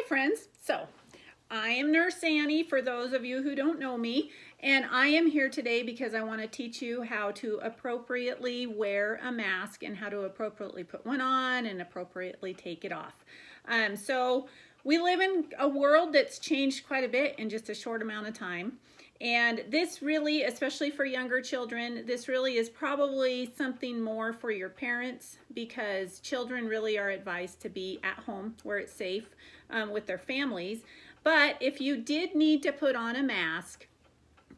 friends. So I am Nurse Annie for those of you who don't know me, and I am here today because I want to teach you how to appropriately wear a mask and how to appropriately put one on and appropriately take it off. So we live in a world that's changed quite a bit in just a short amount of time. And this really, especially for younger children, this really is probably something more for your parents, because children really are advised to be at home where it's safe with their families. But if you did need to put on a mask,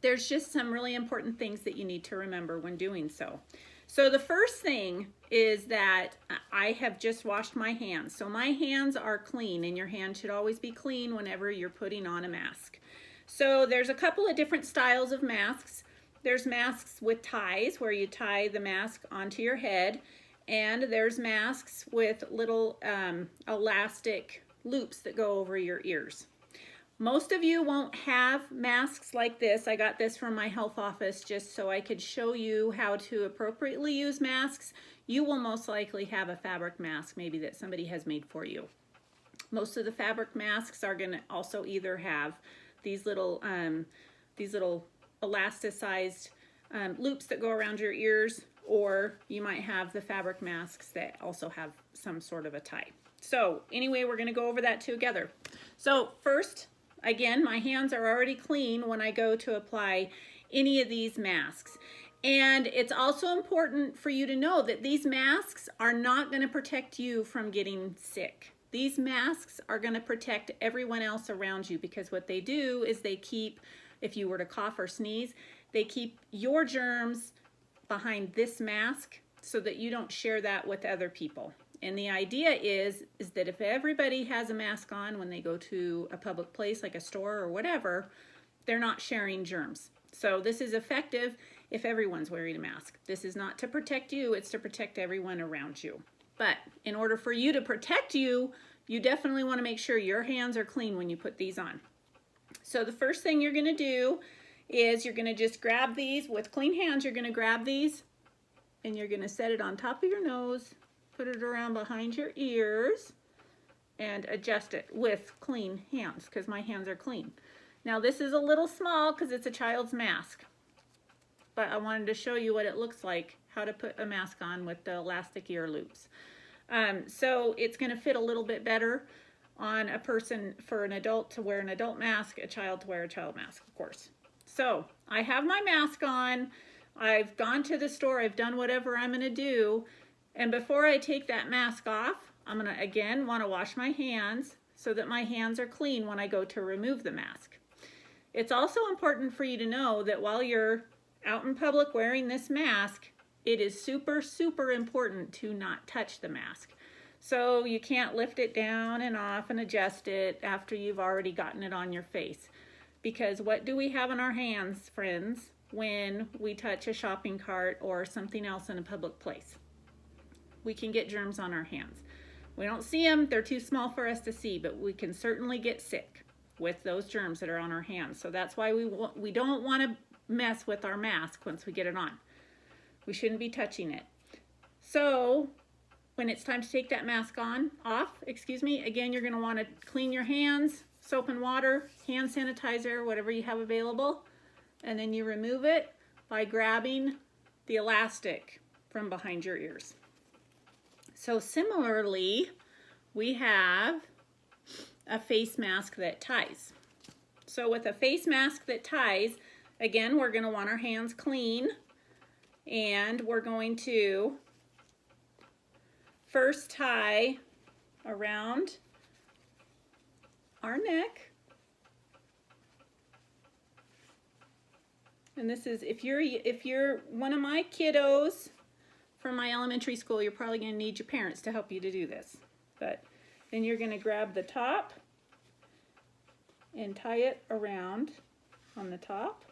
there's just some really important things that you need to remember when doing so. So the first thing is that I have just washed my hands. So my hands are clean, and your hands should always be clean whenever you're putting on a mask. So there's a couple of different styles of masks. There's masks with ties, where you tie the mask onto your head, and there's masks with little elastic loops that go over your ears. Most of you won't have masks like this. I got this from my health office just so I could show you how to appropriately use masks. You will most likely have a fabric mask maybe that somebody has made for you. Most of the fabric masks are going to also either have these little elasticized loops that go around your ears, or you might have the fabric masks that also have some sort of a tie. So anyway, we're going to go over that together. So first, again, my hands are already clean when I go to apply any of these masks. And it's also important for you to know that these masks are not going to protect you from getting sick. These masks are going to protect everyone else around you, because what they do is they keep, if you were to cough or sneeze, they keep your germs behind this mask so that you don't share that with other people. And the idea is that if everybody has a mask on when they go to a public place like a store or whatever, they're not sharing germs. So this is effective if everyone's wearing a mask. This is not to protect you, it's to protect everyone around you. But in order for you to protect you, you definitely want to make sure your hands are clean when you put these on. So the first thing you're going to do is you're going to just grab these with clean hands. You're going to grab these and you're going to set it on top of your nose, put it around behind your ears, and adjust it with clean hands, because my hands are clean. Now this is a little small because it's a child's mask, but I wanted to show you what it looks like, how to put a mask on with the elastic ear loops. So it's going to fit a little bit better on a person, for an adult to wear an adult mask, a child to wear a child mask, of course. So I have my mask on, I've gone to the store, I've done whatever I'm going to do, and before I take that mask off, I'm going to again want to wash my hands so that my hands are clean when I go to remove the mask. It's also important for you to know that while you're out in public wearing this mask, it is super, super important to not touch the mask. So you can't lift it down and off and adjust it after you've already gotten it on your face. Because what do we have in our hands, friends, when we touch a shopping cart or something else in a public place? We can get germs on our hands. We don't see them, they're too small for us to see, but we can certainly get sick with those germs that are on our hands. So that's why we don't want to mess with our mask once we get it on. We shouldn't be touching it. So when it's time to take that mask off, again, you're going to want to clean your hands, soap and water, hand sanitizer, whatever you have available, and then you remove it by grabbing the elastic from behind your ears. So similarly, we have a face mask that ties. So with a face mask that ties, again, we're going to want our hands clean, and we're going to first tie around our neck. And this is, if you're one of my kiddos from my elementary school, you're probably going to need your parents to help you to do this. But then you're going to grab the top and tie it around on the top.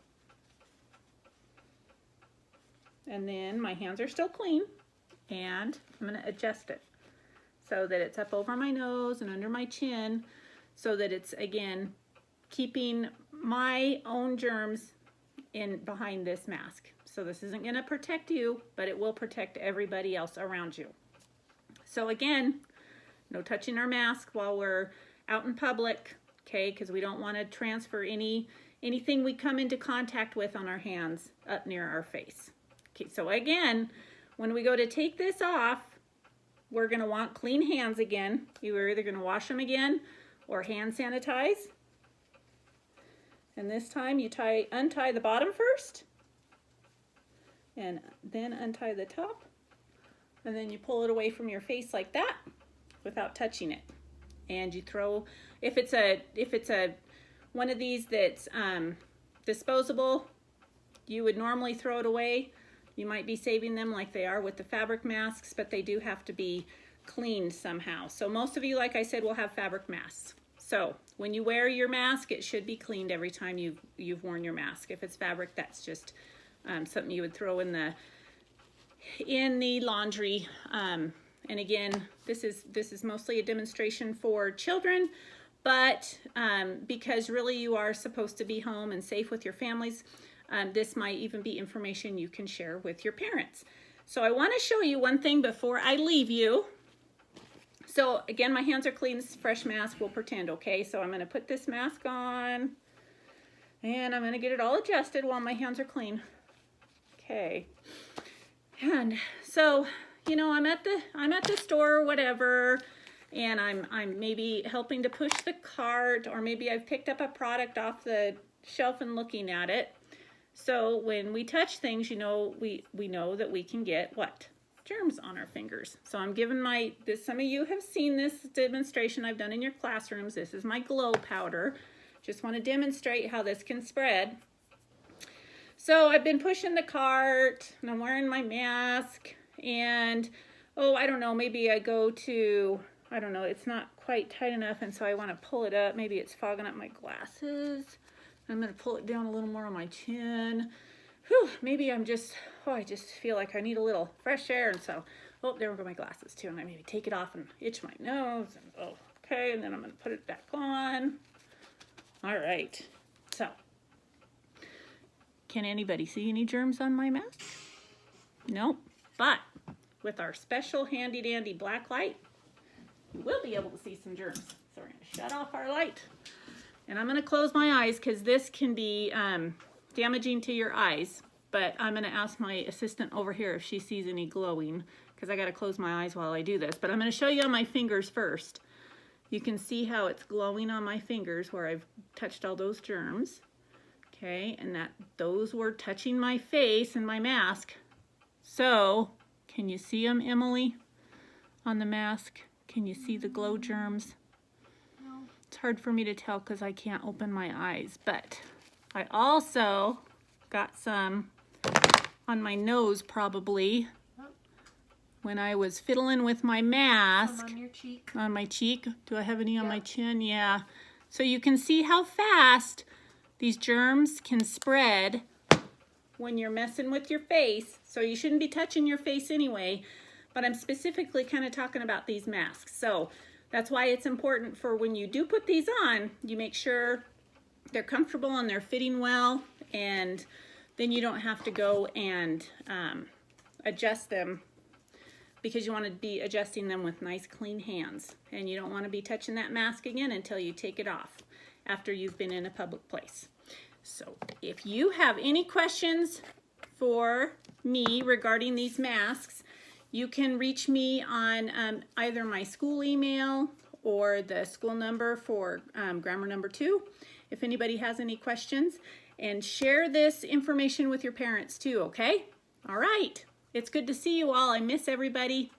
And then my hands are still clean, and I'm going to adjust it so that it's up over my nose and under my chin, so that it's, again, keeping my own germs in behind this mask. So this isn't going to protect you, but it will protect everybody else around you. So again, no touching our mask while we're out in public, okay, because we don't want to transfer anything we come into contact with on our hands up near our face. Okay, so again, when we go to take this off, we're going to want clean hands again. You're either going to wash them again or hand sanitize. And this time you untie the bottom first, and then untie the top, and then you pull it away from your face like that without touching it. And you throw, if it's a one of these that's disposable, you would normally throw it away. You might be saving them like they are with the fabric masks, but they do have to be cleaned somehow. So most of you, like I said, will have fabric masks. So when you wear your mask, it should be cleaned every time you've worn your mask. If it's fabric, that's just something you would throw in the laundry. And again, this is mostly a demonstration for children, but because really you are supposed to be home and safe with your families, this might even be information you can share with your parents. So I want to show you one thing before I leave you. So again, my hands are clean. This is a fresh mask. We'll pretend, okay? So I'm going to put this mask on, and I'm going to get it all adjusted while my hands are clean. Okay. And so, you know, I'm at the store or whatever, and I'm maybe helping to push the cart, or maybe I've picked up a product off the shelf and looking at it. So when we touch things, you know, we know that we can get what? Germs on our fingers. So I'm giving some of you have seen this demonstration I've done in your classrooms. This is my glow powder. Just want to demonstrate how this can spread. So I've been pushing the cart and I'm wearing my mask, and oh, I don't know, maybe I go to, I don't know, it's not quite tight enough, and so I want to pull it up. Maybe it's fogging up my glasses. I'm going to pull it down a little more on my chin. Whew, maybe I just feel like I need a little fresh air, and so, oh, there go my glasses too, and I maybe take it off and itch my nose, and oh, okay, and then I'm going to put it back on. All right, so, can anybody see any germs on my mask? Nope, but with our special handy dandy black light, you will be able to see some germs. So we're going to shut off our light, and I'm going to close my eyes because this can be damaging to your eyes, but I'm going to ask my assistant over here if she sees any glowing, because I got to close my eyes while I do this. But I'm going to show you on my fingers first. You can see how it's glowing on my fingers where I've touched all those germs. Okay, and those were touching my face and my mask. So, can you see them, Emily, on the mask? Can you see the glow germs? No. It's hard for me to tell because I can't open my eyes, but I also got some on my nose probably when I was fiddling with my mask. Some on your cheek. On my cheek. Do I have any on my chin? Yeah. So you can see how fast these germs can spread when you're messing with your face. So you shouldn't be touching your face anyway, but I'm specifically kind of talking about these masks. So that's why it's important for when you do put these on, you make sure they're comfortable and they're fitting well, and then you don't have to go and adjust them, because you want to be adjusting them with nice clean hands, and you don't want to be touching that mask again until you take it off after you've been in a public place. So if you have any questions for me regarding these masks, you can reach me on either my school email or the school number for grammar number 2. If anybody has any questions, and share this information with your parents too, okay? All right. It's good to see you all. I miss everybody.